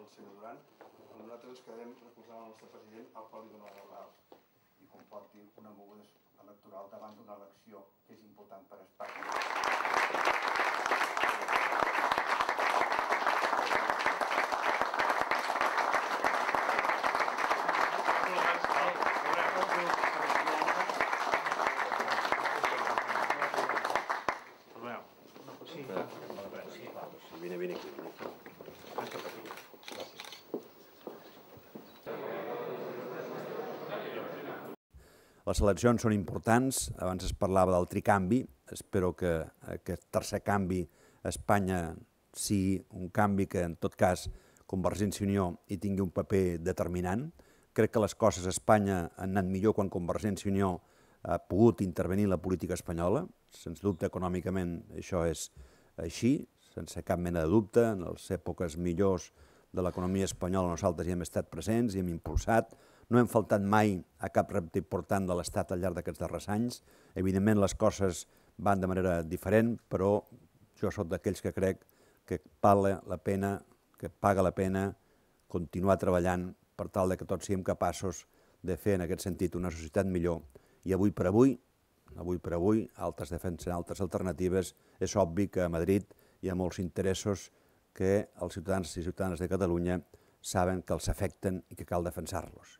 el senyor Duran, nosaltres ens quedarem recolzant el nostre president, al qual li donarà l'alt i comporti una moguda electoral davant d'una elecció que és important per a Espanya. Viene aquí. Les eleccions són importants, abans es parlava del tricanvi, espero que aquest tercer canvi a Espanya sigui un canvi que en tot cas Convergència i Unió hi tingui un paper determinant. Crec que les coses a Espanya han anat millor quan Convergència i Unió ha pogut intervenir en la política espanyola, sens dubte econòmicament això és així, sense cap mena de dubte, en les èpoques millors de l'economia espanyola nosaltres hi hem estat presents i hem impulsat. No hem faltat mai a cap repte important de l'Estat al llarg d'aquests darrers anys. Evidentment les coses van de manera diferent, però jo soc d'aquells que crec que paga la pena continuar treballant per tal que tots siguem capaços de fer en aquest sentit una societat millor. I avui per avui, altres defensen altres alternatives, és obvi que a Madrid hi ha molts interessos que els ciutadans i ciutadanes de Catalunya saben que els afecten i que cal defensar-los.